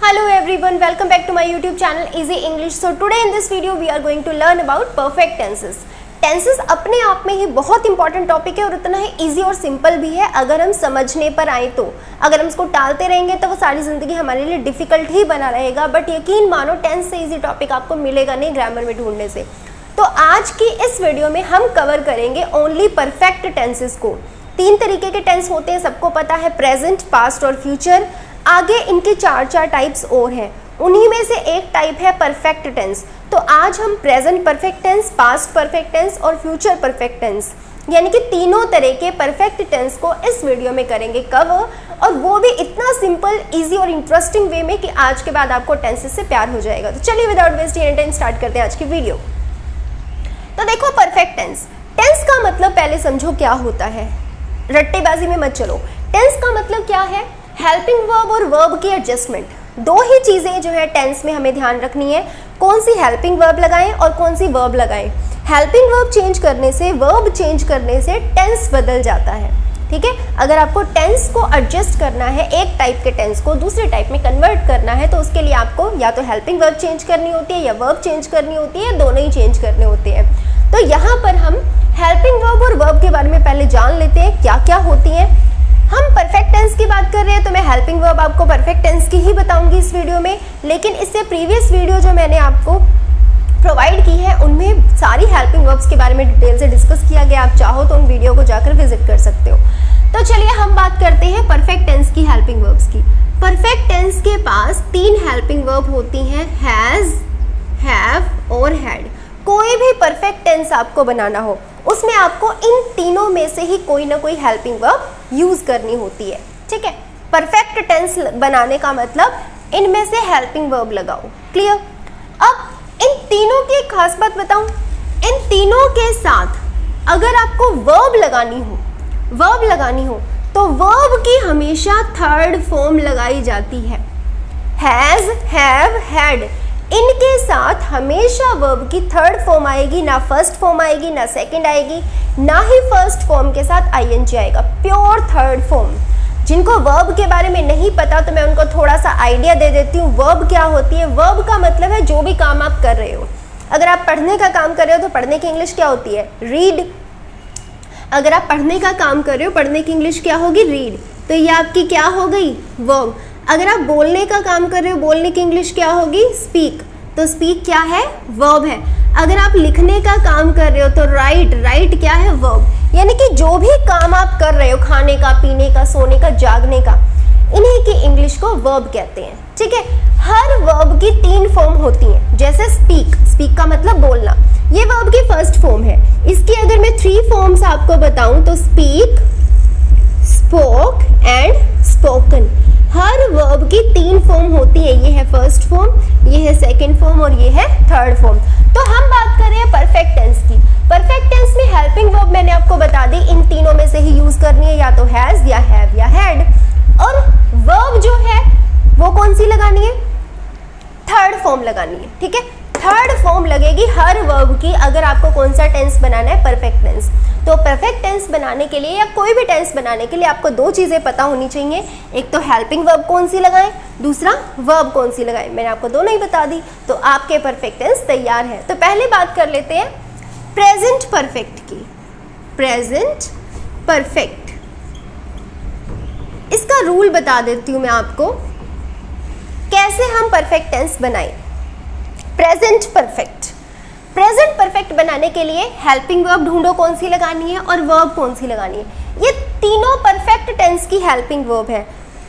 Hello everyone, welcome back to my YouTube channel Easy English. So today in this video we are going to learn about perfect tenses. Tenses अपने आप में ही बहुत important topic है और उतना ही easy और simple भी है अगर हम समझने पर आए तो। अगर हम इसको टालते रहेंगे तो वो सारी ज़िंदगी हमारे लिए डिफ़िकल्ट ही बना रहेगा, बट यकीन मानो टेंस से इजी टॉपिक आपको मिलेगा नहीं ग्रामर में ढूंढने से। तो आज की इस वीडियो में हम कवर करेंगे ओनली परफेक्ट टेंसेस को। 3 तरीके के टेंस होते हैं, सबको पता है, प्रेजेंट, पास्ट और फ्यूचर। आगे इनके 4 टाइप्स और हैं, उन्हीं में से एक टाइप है परफेक्ट टेंस। तो आज हम present perfect tense, past perfect tense और फ्यूचर परफेक्ट टेंस यानी कि तीनों तरह के परफेक्ट टेंस को इस वीडियो में करेंगे कवर, और वो भी इतना सिंपल, इजी और इंटरेस्टिंग वे में कि आज के बाद आपको टेंसेस से प्यार हो जाएगा। तो चलिए without wasting any time start करते हैं आज की वीडियो। तो देखो, परफेक्ट टेंस, टेंस का मतलब पहले समझो क्या होता है, रट्टेबाजी में मत चलो। टेंस का मतलब क्या है? हेल्पिंग वर्ब और वर्ब की एडजस्टमेंट। दो ही चीज़ें जो है टेंस में हमें ध्यान रखनी है, कौन सी हेल्पिंग वर्ब लगाएं और कौन सी वर्ब लगाएं। हेल्पिंग वर्ब चेंज करने से, वर्ब चेंज करने से टेंस बदल जाता है, ठीक है। अगर आपको टेंस को एडजस्ट करना है, एक टाइप के टेंस को दूसरे टाइप में कन्वर्ट करना है, तो उसके लिए आपको या तो हेल्पिंग वर्ब चेंज करनी होती है या वर्ब चेंज करनी होती है, दोनों ही चेंज करने होते हैं। तो यहाँ पर हम हेल्पिंग वर्ब और वर्ब के बारे में पहले जान लेते हैं क्या क्या होती हैं। हम परफेक्ट टेंस की बात कर रहे हैं तो मैं हेल्पिंग वर्ब आपको परफेक्ट टेंस की ही बताऊंगी इस वीडियो में, लेकिन इससे प्रीवियस वीडियो जो मैंने आपको प्रोवाइड की है उनमें सारी हेल्पिंग वर्ब्स के बारे में डिटेल से डिस्कस किया गया। आप चाहो तो उन वीडियो को जाकर विजिट कर सकते हो। तो चलिए हम बात करते हैं परफेक्ट टेंस की, हेल्पिंग वर्ब्स की। परफेक्ट टेंस के पास 3 हेल्पिंग वर्ब होती हैं, हैज, हैव और हैड। कोई भी परफेक्ट टेंस आपको बनाना हो उसमें आपको इन तीनों में से ही कोई ना कोई हेल्पिंग वर्ब यूज करनी होती है, ठीक है। परफेक्ट टेंस बनाने का मतलब इनमें से हेल्पिंग वर्ब लगाओ, क्लियर। अब इन तीनों की एक खास बात बताऊं, इन तीनों के साथ अगर आपको वर्ब लगानी हो तो वर्ब की हमेशा थर्ड फॉर्म लगाई जाती है। हैज, हैव, हैड, इनके साथ हमेशा वर्ब की थर्ड फॉर्म आएगी, ना फर्स्ट फॉर्म आएगी, ना सेकंड आएगी, ना ही फर्स्ट फॉर्म के साथ आईएनजी आएगा, प्योर थर्ड फॉर्म। जिनको वर्ब के बारे में नहीं पता तो मैं उनको थोड़ा सा आइडिया दे देती हूँ। वर्ब क्या होती है? वर्ब का मतलब है जो भी काम आप कर रहे हो। अगर आप पढ़ने का काम कर रहे हो तो पढ़ने की इंग्लिश क्या होती है? रीड। अगर आप पढ़ने का काम कर रहे हो, पढ़ने की इंग्लिश क्या होगी? रीड। तो ये आपकी क्या हो गई? वर्ब। अगर आप बोलने का काम कर रहे हो, बोलने की इंग्लिश क्या होगी? स्पीक। तो स्पीक क्या है? वर्ब है। अगर आप लिखने का काम कर रहे हो तो राइट, राइट क्या है? वर्ब। यानी कि जो भी काम आप कर रहे हो, खाने का, पीने का, सोने का, जागने का, इन्हीं की इंग्लिश को वर्ब कहते हैं, ठीक है। हर वर्ब की 3 फॉर्म होती हैं। जैसे स्पीक, स्पीक का मतलब बोलना, ये वर्ब की फर्स्ट फॉर्म है। इसकी अगर मैं 3 फॉर्म्स आपको बताऊं तो speak, spoke and spoken. Her verb की 3 फॉर्म होती है। ये है फर्स्ट फॉर्म, ये है सेकंड फॉर्म और ये है थर्ड फॉर्म। तो हम बात कर रहे हैं परफेक्ट टेंस की। परफेक्ट टेंस में हेल्पिंग वर्ब मैंने आपको बता दी, इन तीनों में से ही यूज करनी है, या तो हैज या हैव या हैड। और वर्ब जो है वो कौन सी लगानी है? थर्ड फॉर्म लगानी है, ठीक है। थर्ड फॉर्म लगेगी हर वर्ब की अगर आपको कौन सा टेंस बनाना है? Perfect tense. तो परफेक्ट टेंस बनाने के लिए या कोई भी टेंस बनाने के लिए आपको 2 चीज़ें पता होनी चाहिए। एक तो हेल्पिंग वर्ब कौन सी लगाएं, दूसरा वर्ब कौन सी लगाएं। मैंने आपको दोनों ही बता दी, तो आपके परफेक्ट टेंस तैयार है। तो पहले बात कर लेते हैं प्रेजेंट परफेक्ट की। प्रेजेंट परफेक्ट, इसका रूल बता देती हूँ मैं आपको, कैसे हम परफेक्ट टेंस बनाएं। प्रेजेंट परफेक्ट, प्रेजेंट परफेक्ट बनाने के लिए हेल्पिंग वर्ब ढूंढो कौन सी लगानी है और वर्ब कौन सी लगानी है। ये तीनों परफेक्ट टेंस की हेल्पिंग वर्ब है।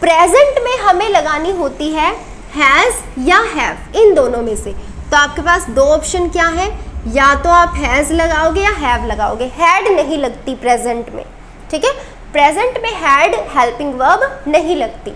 प्रेजेंट में हमें लगानी होती है हैज या हैव, इन दोनों में से। तो आपके पास 2 ऑप्शन क्या है, या तो आप हैज लगाओगे या हैव लगाओगे। हैड नहीं लगती प्रेजेंट में, ठीक है। प्रेजेंट में हैड हेल्पिंग वर्ब नहीं लगती।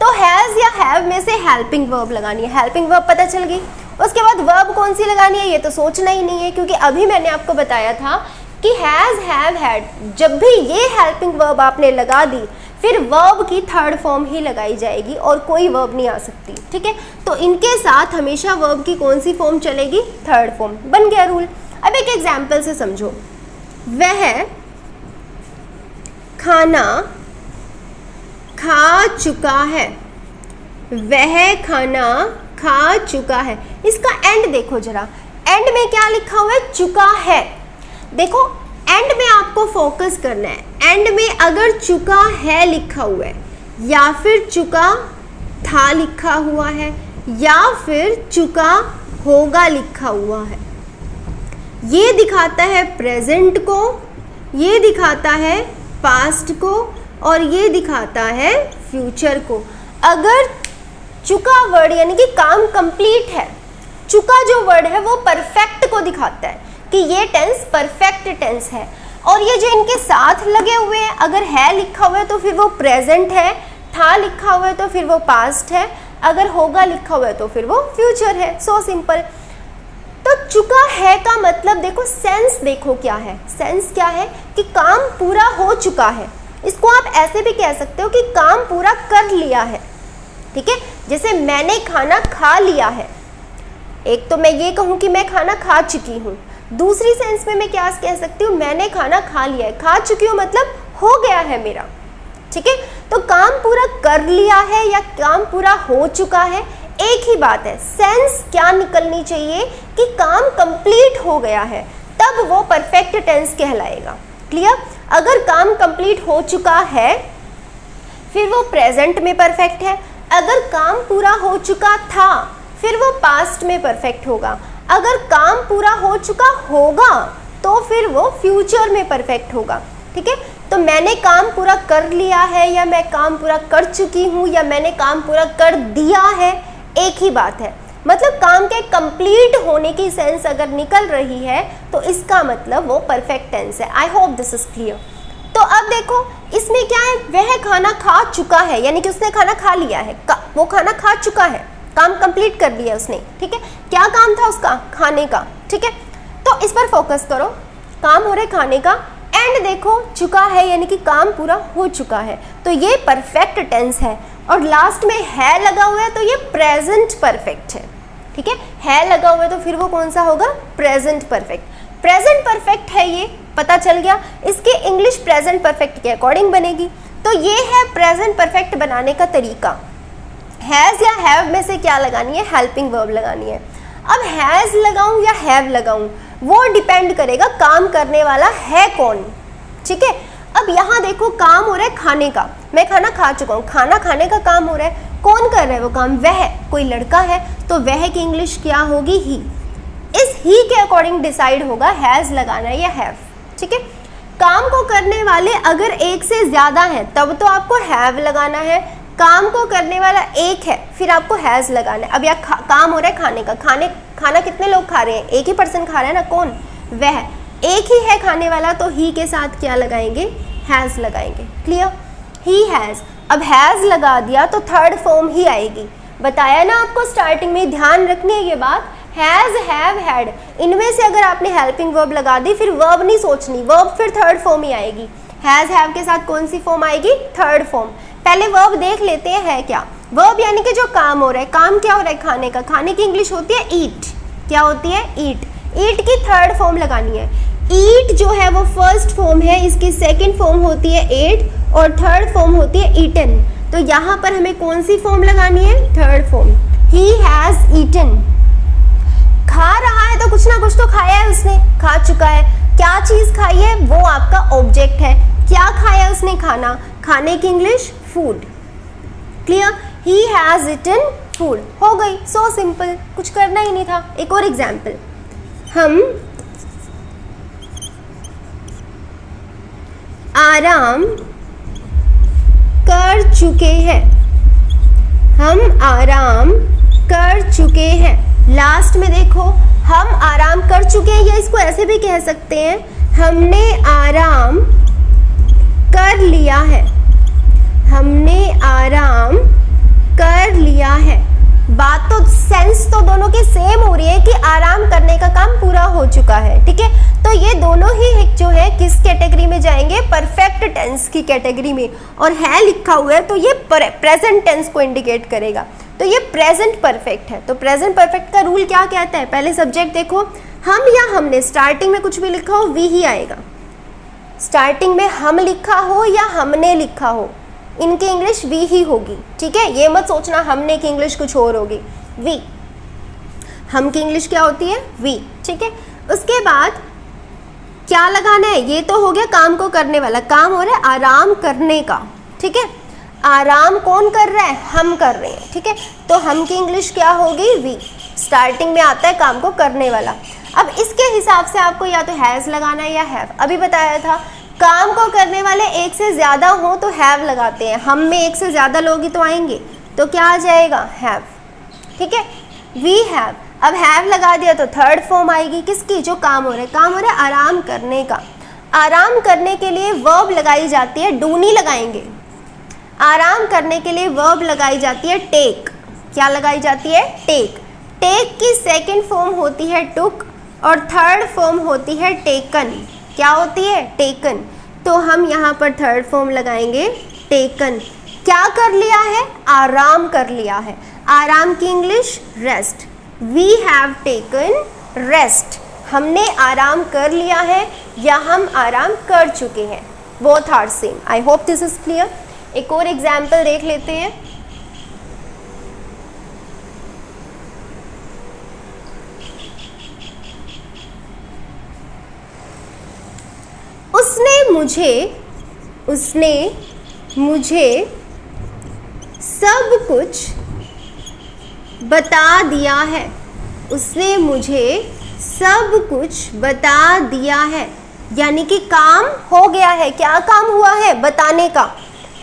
तो हैज या हैव में से हेल्पिंग वर्ब लगानी है। हेल्पिंग वर्ब पता चल गई। उसके बाद वर्ब कौन सी लगानी है ये तो सोचना ही नहीं है, क्योंकि अभी मैंने आपको बताया था कि हैज, हैव, हैड, जब भी ये हेल्पिंग वर्ब आपने लगा दी फिर वर्ब की थर्ड फॉर्म ही लगाई जाएगी और कोई वर्ब नहीं आ सकती, ठीक है। तो इनके साथ हमेशा वर्ब की कौन सी फॉर्म चलेगी? Third form. बन गया रूल। अब एक एग्जाम्पल से समझो। वह खाना खा चुका है। वह खाना खा चुका है। इसका एंड देखो जरा, एंड में क्या लिखा हुआ है, चुका है। देखो एंड में आपको फोकस करना है। एंड में अगर चुका है लिखा हुआ है, या फिर चुका था लिखा हुआ है, या फिर चुका होगा लिखा हुआ है, ये दिखाता है प्रेजेंट को, ये दिखाता है पास्ट को, और ये दिखाता है फ्यूचर को। अगर चुका वर्ड यानी कि काम कंप्लीट है, चुका जो वर्ड है वो परफेक्ट को दिखाता है कि ये टेंस परफेक्ट टेंस है। और ये जो इनके साथ लगे हुए हैं, अगर है लिखा हुआ है तो फिर वो प्रेजेंट है, था लिखा हुआ है तो फिर वो पास्ट है, अगर होगा लिखा हुआ है तो फिर वो फ्यूचर है। So simple. तो चुका है का मतलब देखो, सेंस देखो क्या है, सेंस क्या है कि काम पूरा हो चुका है। इसको आप ऐसे भी कह सकते हो कि काम पूरा कर लिया है, ठीक है। जैसे मैंने खाना खा लिया है, एक तो मैं ये कहूँ कि मैं खाना खा चुकी हूँ, दूसरी सेंस में मैं क्या कह सकती हूँ, मैंने खाना खा लिया है। खा चुकी हूँ मतलब हो गया है मेरा, ठीक है। तो काम पूरा कर लिया है या काम पूरा हो चुका है, एक ही बात है। सेंस क्या निकलनी चाहिए कि काम कंप्लीट हो गया है, तब वो परफेक्ट टेंस कहलाएगा। क्लियर। अगर काम कंप्लीट हो चुका है फिर वो प्रेजेंट में परफेक्ट है। अगर काम पूरा हो चुका था फिर वो पास्ट में परफेक्ट होगा। अगर काम पूरा हो चुका होगा तो फिर वो फ्यूचर में परफेक्ट होगा, ठीक है। तो मैंने काम पूरा कर लिया है, या मैं काम पूरा कर चुकी हूँ, या मैंने काम पूरा कर दिया है, एक ही बात है। मतलब काम के कंप्लीट होने की सेंस अगर निकल रही है तो इसका मतलब वो परफेक्ट टेंस है। आई होप दिस इज क्लियर। तो अब देखो इसमें क्या है, वह खाना खा चुका है, यानी कि उसने खाना खा लिया है, वो खाना खा चुका है, काम कंप्लीट कर लिया उसने, ठीक है। क्या काम था उसका, खाने का, ठीक है। तो इस पर फोकस करो, काम हो रहा है खाने का, एंड देखो चुका है यानी कि काम पूरा हो चुका है, तो ये परफेक्ट टेंस है। और लास्ट में है लगा हुआ है तो ये प्रेजेंट परफेक्ट है, ठीक है लगा हुआ है तो फिर वो कौन सा होगा, प्रेजेंट परफेक्ट। प्रेजेंट परफेक्ट है, ये पता चल गया। इसके इंग्लिश प्रेजेंट परफेक्ट के अकॉर्डिंग बनेगी। तो ये है प्रेजेंट परफेक्ट बनाने का तरीका। हैज़ या हैव में से क्या लगानी है, हेल्पिंग वर्ब लगानी है। अब हैज़ लगाऊं या हैव लगाऊं वो डिपेंड करेगा काम करने वाला है कौन, ठीक है। अब यहाँ देखो काम हो रहा है खाने का, मैं खाना खा चुका हूँ, खाना खाने का काम हो रहा है, कौन कर रहा है वो काम, वह, कोई लड़का है तो वह की इंग्लिश क्या होगी, ही। इस ही के अकॉर्डिंग डिसाइड होगा हैज़ लगाना है या हैव, ठीक है। काम को करने वाले अगर एक से ज़्यादा हैं तब तो आपको हैव लगाना है। काम को करने वाला एक है फिर आपको हैज़ लगाना है। अब यहाँ काम हो रहा है खाने का, खाना कितने लोग खा रहे हैं, एक ही पर्सन खा रहा है ना, कौन, वह, एक ही है खाने वाला, तो ही के साथ क्या लगाएंगे, हैज़ लगाएंगे। क्लियर। He has. अब हैज़ लगा दिया तो थर्ड फॉर्म ही आएगी, बताया ना आपको स्टार्टिंग में, ध्यान रखनी है ये बात। हैज़, हैव, हैड, इनमें से अगर आपने हेल्पिंग वर्ब लगा दी फिर वर्ब नहीं सोचनी, वर्ब फिर थर्ड फॉर्म ही आएगी। हैज़, हैव के साथ कौन सी फॉर्म आएगी, थर्ड फॉर्म। पहले वर्ब देख लेते हैं है क्या। वर्ब यानी कि जो काम हो रहा है, काम क्या हो रहा है, खाने का, खाने की इंग्लिश होती है ईट, क्या होती है, ईट। ईट की थर्ड फॉर्म लगानी है। ईट जो है वो फर्स्ट फॉर्म है, इसकी सेकंड फॉर्म होती है एट और थर्ड फॉर्म होती है ईटन। तो यहाँ पर हमें कौन सी फॉर्म लगानी है, third form. He has eaten. खा रहा है तो कुछ ना कुछ तो खाया है उसने, खा चुका है। क्या चीज़ खाई है, वो आपका ऑब्जेक्ट है। क्या खाया उसने, खाना, खाने की English food. Clear. He has eaten food, हो गई। सो सिंपल, कुछ करना ही नहीं था। एक और एग्जाम्पल, हम आराम कर चुके हैं, हम आराम कर चुके हैं। लास्ट में देखो हम आराम कर चुके हैं, या इसको ऐसे भी कह सकते हैं हमने आराम कर लिया है, हमने आराम कर लिया है। बात तो, सेंस तो दोनों की सेम हो रही है कि आराम करने का काम पूरा हो चुका है, ठीक है। तो ये दोनों ही जो है किस कैटेगरी में जाएंगे, परफेक्ट टेंस की कैटेगरी में। और है लिखा हुआ है तो ये प्रेजेंट टेंस को इंडिकेट करेगा, तो ये प्रेजेंट परफेक्ट है। तो प्रेजेंट परफेक्ट का रूल क्या कहता है, पहले सब्जेक्ट देखो, हम या हमने, स्टार्टिंग में कुछ भी लिखा हो वी ही आएगा। स्टार्टिंग में हम लिखा हो या हमने लिखा हो, इनकी इंग्लिश वी ही होगी, ठीक है। ये मत सोचना हमने की इंग्लिश कुछ और होगी, वी, हम की इंग्लिश क्या होती है, वी, ठीक है। उसके बाद क्या लगाना है, ये तो हो गया काम को करने वाला, काम हो रहा है आराम करने का, ठीक है। आराम कौन कर रहा है, हम कर रहे हैं, ठीक है। तो हम की इंग्लिश क्या होगी, वी, स्टार्टिंग में आता है काम को करने वाला। अब इसके हिसाब से आपको या तो हैज़ लगाना है या हैव। अभी बताया था काम को करने वाले एक से ज़्यादा हो तो हैव लगाते हैं, हम में एक से ज़्यादा लोग ही तो आएंगे, तो क्या आ जाएगा, हैव, ठीक है। वी हैव, अब हैव लगा दिया तो थर्ड फॉर्म आएगी किसकी, जो काम हो रहा है, काम हो रहा है आराम करने का। आराम करने के लिए वर्ब लगाई जाती है, डू नहीं लगाएंगे। आराम करने के लिए वर्ब लगाई जाती है टेक, क्या लगाई जाती है, टेक। टेक की सेकंड फॉर्म होती है टुक और थर्ड फॉर्म होती है टेकन, क्या होती है, टेकन। तो हम यहाँ पर थर्ड फॉर्म लगाएंगे टेकन। क्या कर लिया है, आराम कर लिया है। आराम की English rest, we have taken rest, हमने आराम कर लिया है या हम आराम कर चुके हैं, both are same. I hope this is clear. एक और एग्जाम्पल देख लेते हैं। उसने मुझे सब कुछ बता दिया है, उसने मुझे सब कुछ बता दिया है, यानी कि काम हो गया है। क्या काम हुआ है, बताने का,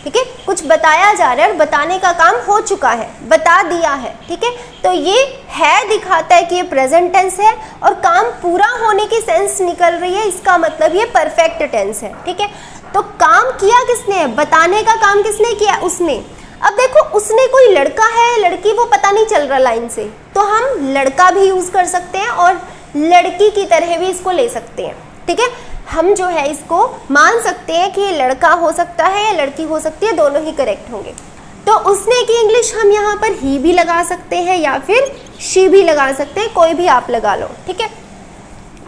ठीक है। कुछ बताया जा रहा है और बताने का काम हो चुका है, बता दिया है, ठीक है। तो ये है दिखाता है कि ये प्रेजेंट टेंस है और काम पूरा होने की सेंस निकल रही है, इसका मतलब ये परफेक्ट टेंस है, ठीक है। तो काम किया किसने है, बताने का काम किसने किया, उसने। अब देखो उसने कोई लड़का है लड़की, वो पता नहीं चल रहा लाइन से, तो हम लड़का भी यूज कर सकते हैं और लड़की की तरह भी इसको ले सकते हैं, ठीक है। हम जो है इसको मान सकते हैं कि ये लड़का हो सकता है या लड़की हो सकती है, दोनों ही करेक्ट होंगे। तो उसने की इंग्लिश हम यहाँ पर ही भी लगा सकते हैं या फिर शी भी लगा सकते हैं, कोई भी आप लगा लो, ठीक है।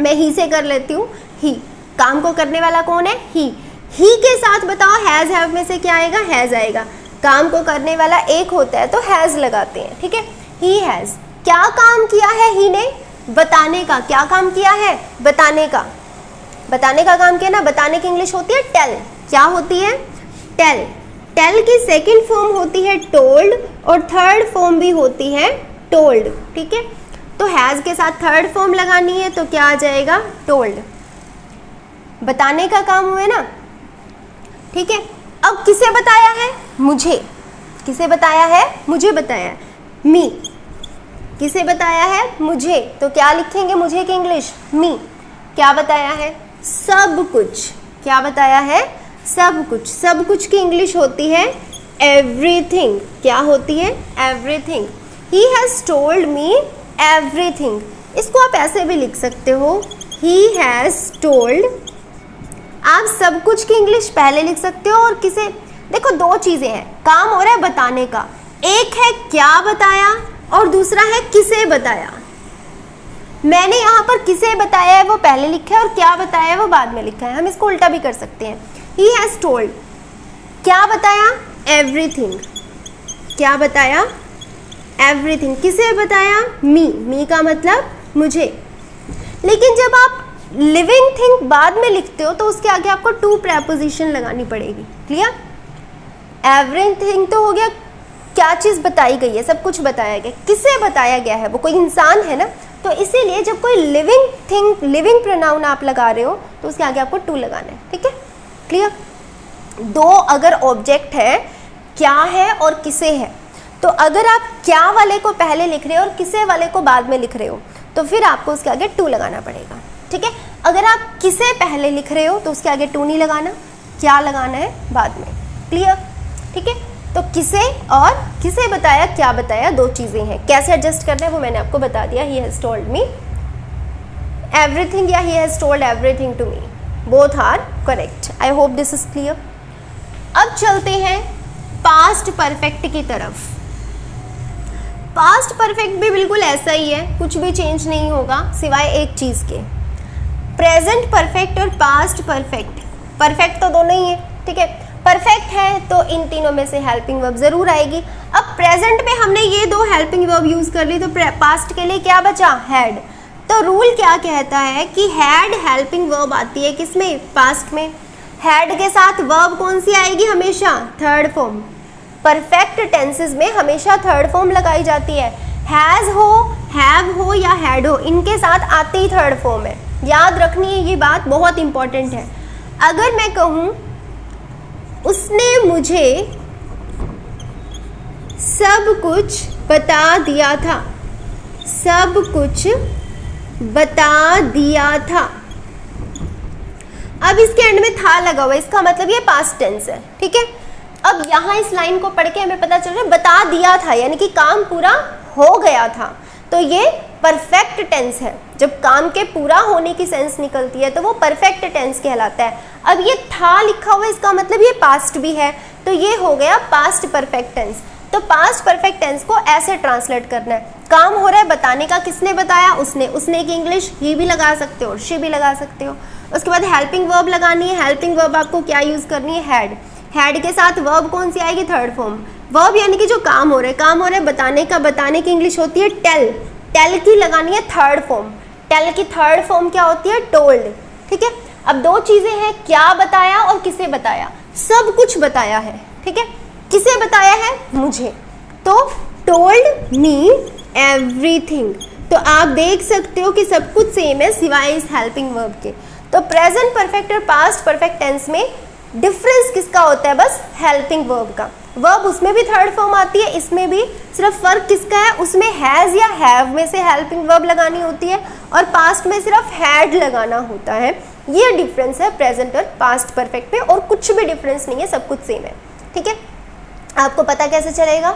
मैं ही से कर लेती हूँ, ही, काम को करने वाला कौन है, ही के साथ बताओ हैज़ हैव में से क्या आएगा, हैज़ आएगा। काम को करने वाला एक होता है तो हैज़ लगाते हैं, ठीक है। ही हैज़, क्या काम किया है ही ने, बताने का। क्या काम किया है, बताने का, बताने का काम किया ना। बताने की इंग्लिश होती है टेल, क्या होती है, टेल। टेल की सेकंड फॉर्म होती है टोल्ड और थर्ड फॉर्म भी होती है टोल्ड, ठीक है। तो हैज़ के साथ थर्ड फॉर्म लगानी है तो क्या आ जाएगा, टोल्ड। बताने का काम हुआ ना, ठीक है। अब किसे बताया है, मुझे। किसे बताया है, मुझे बताया है, मी। किसे बताया है, मुझे, तो क्या लिखेंगे मुझे की इंग्लिश, मी। क्या बताया है, सब कुछ। क्या बताया है, सब कुछ। सब कुछ की इंग्लिश होती है एवरीथिंग, क्या होती है, everything. He has told me everything. इसको आप ऐसे भी लिख सकते हो, ही हैज़ टोल्ड। आप सब कुछ की इंग्लिश पहले लिख सकते हो और किसे, देखो दो चीज़ें हैं, काम हो रहा है बताने का, एक है क्या बताया और दूसरा है किसे बताया। मैंने यहाँ पर किसे बताया है वो पहले लिखा है और क्या बताया है वो बाद में लिखा है। हम इसको उल्टा भी कर सकते हैं, ही हैज़ टोल्ड, क्या बताया, एवरीथिंग। क्या बताया, एवरीथिंग। किसे बताया, मी का मतलब मुझे। लेकिन जब आप लिविंग थिंग बाद में लिखते हो तो उसके आगे आपको टू प्रेपोजिशन लगानी पड़ेगी, क्लियर। एवरीथिंग तो हो गया क्या चीज़ बताई गई है, सब कुछ बताया गया। किसे बताया गया है, वो कोई इंसान है ना, तो इसीलिए जब कोई लिविंग थिंग, लिविंग प्रोनाउन आप लगा रहे हो तो उसके आगे आपको टू लगाना है, ठीक है, क्लियर। दो अगर ऑब्जेक्ट है, क्या है और किसे है, तो अगर आप क्या वाले को पहले लिख रहे हो और किसे वाले को बाद में लिख रहे हो तो फिर आपको उसके आगे टू लगाना पड़ेगा, ठीक है। अगर आप किसे पहले लिख रहे हो तो उसके आगे टू नहीं लगाना, क्या लगाना है बाद में, क्लियर, ठीक है। तो किसे और किसे बताया, क्या बताया, दो चीज़ें हैं। कैसे एडजस्ट करना है वो मैंने आपको बता दिया। He has told me everything या he has told everything to me, both are correct. I hope this is clear. अब चलते हैं पास्ट परफेक्ट की तरफ। पास्ट परफेक्ट भी बिल्कुल ऐसा ही है, कुछ भी चेंज नहीं होगा सिवाय एक चीज़ के। प्रेजेंट परफेक्ट और पास्ट परफेक्ट, परफेक्ट तो दोनों ही है, ठीक है। परफेक्ट है तो इन तीनों में से हेल्पिंग वर्ब जरूर आएगी। अब प्रेजेंट में हमने ये दो हेल्पिंग वर्ब यूज कर ली, तो पास्ट के लिए क्या बचा, हैड। तो रूल क्या कहता है कि हैड हेल्पिंग वर्ब आती है किसमें, पास्ट में। हैड के साथ वर्ब कौन सी आएगी, हमेशा थर्ड फॉर्म। परफेक्ट टेंसेस में हमेशा थर्ड फॉर्म लगाई जाती है। हैज हो, हैव हो या हैड हो, इनके साथ आते ही थर्ड फॉर्म है। याद रखनी है ये बात, बहुत इंपॉर्टेंट है। अगर मैं कहूँ उसने मुझे सब कुछ बता दिया था, सब कुछ बता दिया था। अब इसके एंड में था लगा हुआ, इसका मतलब ये पास्ट टेंस है, ठीक है। अब यहाँ इस लाइन को पढ़ के हमें पता चल रहा है बता दिया था यानी कि काम पूरा हो गया था, तो ये परफेक्ट टेंस है। जब काम के पूरा होने की सेंस निकलती है तो वो परफेक्ट टेंस कहलाता है। अब ये था लिखा हुआ है, इसका मतलब ये पास्ट भी है, तो ये हो गया पास्ट परफेक्ट टेंस। तो पास्ट परफेक्ट टेंस को ऐसे ट्रांसलेट करना है, काम हो रहा है, बताने का किसने बताया, उसने। उसने की इंग्लिश ही भी लगा सकते हो और शी भी लगा सकते हो। उसके बाद हेल्पिंग वर्ब लगानी है। हेल्पिंग वर्ब आपको क्या यूज करनी है, हैड। हैड के साथ वर्ब कौन सी आएगी, थर्ड फॉर्म। वर्ब यानी कि जो काम हो रहा है, काम हो रहा है बताने का, बताने की इंग्लिश होती है टेल। टेल की लगानी है थर्ड फॉर्म। टेल की थर्ड फॉर्म क्या होती है, टोल्ड, ठीक है। अब दो चीजें हैं, क्या बताया और किसे बताया। सब कुछ बताया है, ठीक है। किसे बताया है, मुझे, तो टोल्ड मी एवरीथिंग। तो आप देख सकते हो कि सब कुछ सेम है सिवाय इस हेल्पिंग वर्ब के। तो प्रेजेंट परफेक्ट और पास्ट परफेक्ट टेंस में डिफरेंस किसका होता है, बस हेल्पिंग वर्ब का। वर्ब उसमें भी थर्ड फॉर्म आती है, इसमें भी। सिर्फ फर्क किसका है, उसमें हैज या हैव में से हेल्पिंग वर्ब लगानी होती है और पास्ट में सिर्फ हैड लगाना होता है। ये डिफरेंस है प्रेजेंट और पास्ट परफेक्ट में, और कुछ भी डिफरेंस नहीं है, सब कुछ सेम है, ठीक है। आपको पता कैसे चलेगा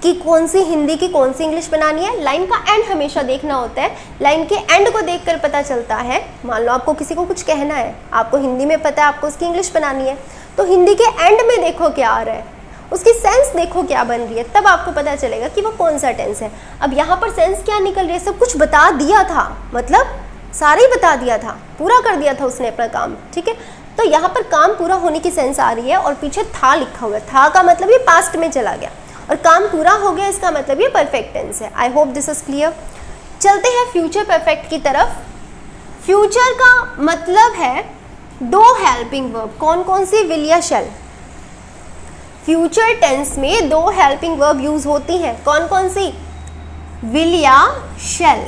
कि कौन सी हिंदी की कौन सी इंग्लिश बनानी है, लाइन का एंड हमेशा देखना होता है। लाइन के एंड को देखकर पता चलता है। मान लो आपको किसी को कुछ कहना है, आपको हिंदी में पता है, आपको उसकी इंग्लिश बनानी है, तो हिंदी के एंड में देखो क्या आ रहा है, उसकी सेंस देखो क्या बन रही है, तब आपको पता चलेगा कि वो कौन सा टेंस है। अब यहाँ पर सेंस क्या निकल रही है, सब कुछ बता दिया था, मतलब सारा ही बता दिया था, पूरा कर दिया था उसने अपना काम, ठीक है। तो यहाँ पर काम पूरा होने की सेंस आ रही है और पीछे था लिखा हुआ है। था का मतलब ये पास्ट में चला गया और काम पूरा हो गया, इसका मतलब ये परफेक्ट टेंस है। आई होप दिस इज क्लियर। चलते हैं फ्यूचर परफेक्ट की तरफ। फ्यूचर का मतलब है दो हेल्पिंग वर्ब, कौन कौन सी, विल या शैल। फ्यूचर टेंस में दो हेल्पिंग वर्ब यूज होती हैं, कौन कौन सी, विल या शैल।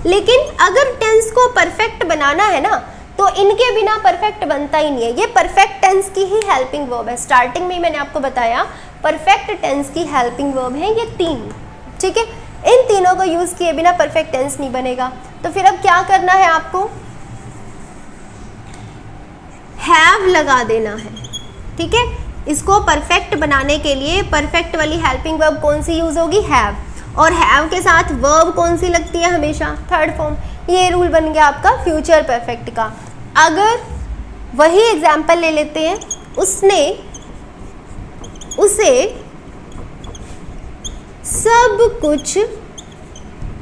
लेकिन अगर टेंस को परफेक्ट बनाना है ना, तो इनके बिना परफेक्ट बनता ही नहीं है। ये परफेक्ट टेंस की ही हेल्पिंग वर्ब है। स्टार्टिंग में मैंने आपको बताया परफेक्ट टेंस की हेल्पिंग वर्ब है ये तीन, ठीक है। इन तीनों को यूज किए बिना परफेक्ट टेंस नहीं बनेगा। तो फिर अब क्या करना है आपको, हैव लगा देना है, ठीक है। इसको परफेक्ट बनाने के लिए परफेक्ट वाली हेल्पिंग वर्ब कौन सी यूज होगी, हैव। और हैव के साथ वर्ब कौन सी लगती है, हमेशा थर्ड फॉर्म। ये रूल बन गया आपका फ्यूचर परफेक्ट का। अगर वही एग्जाम्पल ले लेते हैं, उसने उसे सब कुछ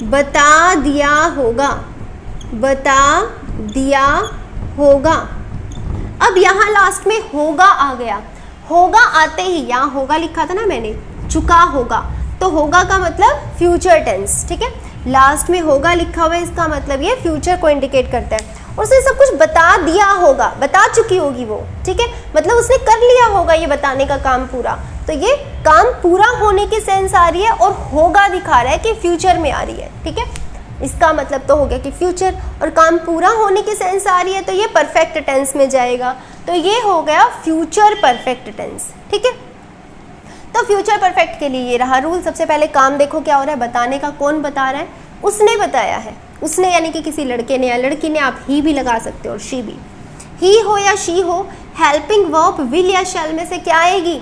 बता दिया होगा, बता दिया होगा। अब यहाँ लास्ट में होगा आ गया, होगा आते ही, यहाँ होगा लिखा था ना मैंने, चुका होगा, तो होगा का मतलब फ्यूचर टेंस, ठीक है। लास्ट में होगा लिखा हुआ है, इसका मतलब ये फ्यूचर को इंडिकेट करता है। और उसने सब कुछ बता दिया होगा, बता चुकी होगी वो, ठीक है, मतलब उसने कर लिया होगा ये बताने का काम पूरा। तो ये काम पूरा होने की सेंस आ रही है और होगा दिखा रहा है कि फ्यूचर में आ रही है, ठीक है। इसका मतलब तो हो गया कि फ्यूचर, और काम पूरा होने की सेंस आ रही है तो ये परफेक्ट टेंस में जाएगा। तो ये हो गया फ्यूचर परफेक्ट टेंस, ठीक है। तो फ्यूचर परफेक्ट के लिए ये रहा रूल। सबसे पहले काम देखो क्या हो रहा है, बताने का कौन बता रहा है, उसने बताया है। उसने यानी कि किसी लड़के ने या लड़की ने, आप ही भी लगा सकते हो और शी भी। ही हो या शी हो, हेल्पिंग वर्ब विल या शैल में से क्या आएगी,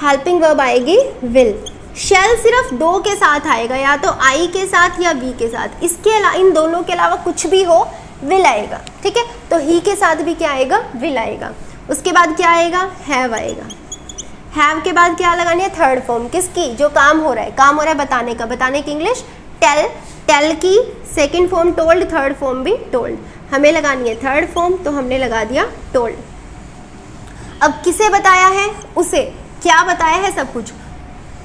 हेल्पिंग वर्ब आएगी विल। शैल सिर्फ दो के साथ आएगा, या तो आई के साथ या वी के साथ। इसके अलावा, इन दोनों के अलावा कुछ भी हो विल आएगा, ठीक है। तो ही के साथ भी क्या आएगा, विल आएगा। उसके बाद क्या आएगा, हैव आएगा। हैव के बाद क्या लगानी है, थर्ड फॉर्म किसकी, जो काम हो रहा है, काम हो रहा है बताने का, बताने की इंग्लिश टेल। टेल की second form told, third form भी टोल्ड। हमें लगानी है थर्ड फॉर्म, तो हमने लगा दिया टोल्ड। अब किसे बताया है? उसे। क्या बताया है? सब कुछ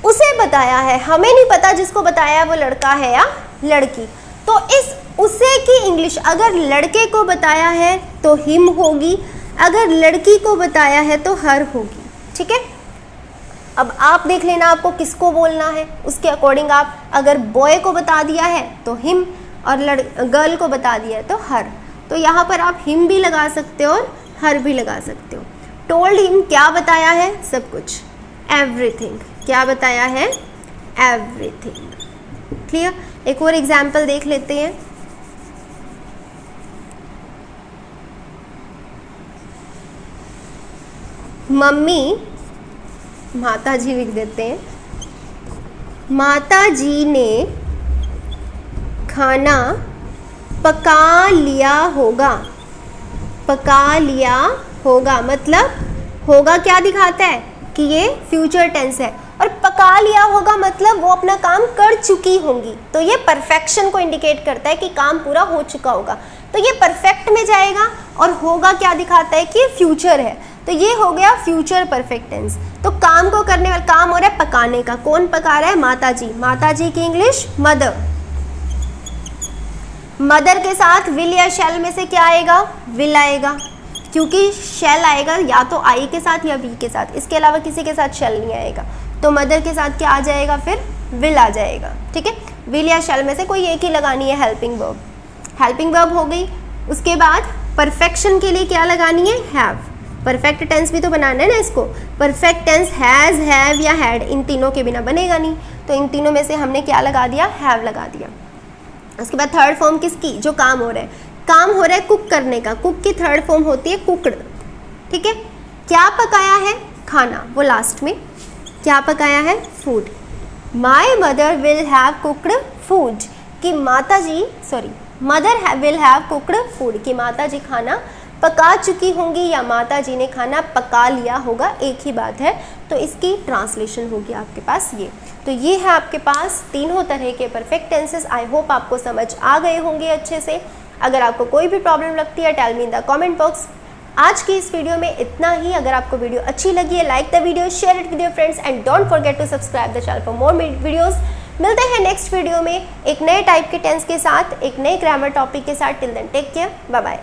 उसे बताया है, हमें नहीं पता जिसको बताया वो लड़का है या लड़की। तो इस उसे की इंग्लिश, अगर लड़के को बताया है तो हिम होगी, अगर लड़की को बताया है तो हर होगी। ठीक है, अब आप देख लेना आपको किसको बोलना है, उसके अकॉर्डिंग आप, अगर बॉय को बता दिया है तो हिम और गर्ल को बता दिया है तो हर, तो यहाँ पर आप हिम भी लगा सकते हो और हर भी लगा सकते हो। टोल्ड हिम क्या बताया है? सब कुछ, एवरीथिंग। क्या बताया है? एवरीथिंग। क्लियर? एक और एग्जाम्पल देख लेते हैं। मम्मी, माता जी लिख देते हैं, माता जी ने खाना पका लिया होगा। पका लिया होगा मतलब होगा क्या दिखाता है कि ये फ्यूचर टेंस है, और पका लिया होगा मतलब वो अपना काम कर चुकी होंगी, तो ये परफेक्शन को इंडिकेट करता है कि काम पूरा हो चुका होगा, तो ये परफेक्ट में जाएगा। और होगा क्या दिखाता है कि फ्यूचर है, तो ये हो गया फ्यूचर परफेक्ट टेंस। तो काम को करने वाला, काम हो रहा है पकाने का, कौन पका रहा है? माता जी। माता जी की इंग्लिश मदर। मदर के साथ विल या शैल में से क्या आएगा? विल आएगा, क्योंकि शैल आएगा या तो आई के साथ या वी के साथ, इसके अलावा किसी के साथ शैल नहीं आएगा। तो मदर के साथ क्या आ जाएगा? फिर विल आ जाएगा। ठीक है, विल या शैल में से कोई एक ही लगानी है, हेल्पिंग वर्ब। हेल्पिंग वर्ब हो गई। उसके बाद परफेक्शन के लिए क्या लगानी है? हैव। परफेक्ट टेंस भी तो बनाना है ना इसको। परफेक्ट टेंस हैज़, हैव या हैड, इन तीनों के बिना बनेगा नहीं, तो इन तीनों में से हमने क्या लगा दिया? हैव लगा दिया। उसके बाद थर्ड फॉर्म किसकी? जो काम हो रहा है, काम हो रहा है कुक करने का, कुक की थर्ड फॉर्म होती है कुकड। ठीक है, क्या पकाया है? खाना, वो लास्ट में। क्या पकाया है? Food. My mother will have cooked food, कि माता जी, sorry, mother will have cooked food, कि माता जी खाना पका चुकी होंगी या माता जी ने खाना पका लिया होगा, एक ही बात है। तो इसकी ट्रांसलेशन होगी आपके पास ये। तो ये है आपके पास तीनों तरह के परफेक्ट टेंसेस। आई होप आपको समझ आ गए होंगे अच्छे से। अगर आपको कोई भी प्रॉब्लम लगती है, tell me in the comment box. आज की इस वीडियो में इतना ही। अगर आपको वीडियो अच्छी लगी है, like the video, share it with your friends and don't forget to subscribe the channel for more videos. मिलते हैं नेक्स्ट वीडियो में एक नए टाइप के टेंस के साथ, एक नए ग्रामर टॉपिक के साथ। Till then take care, bye bye.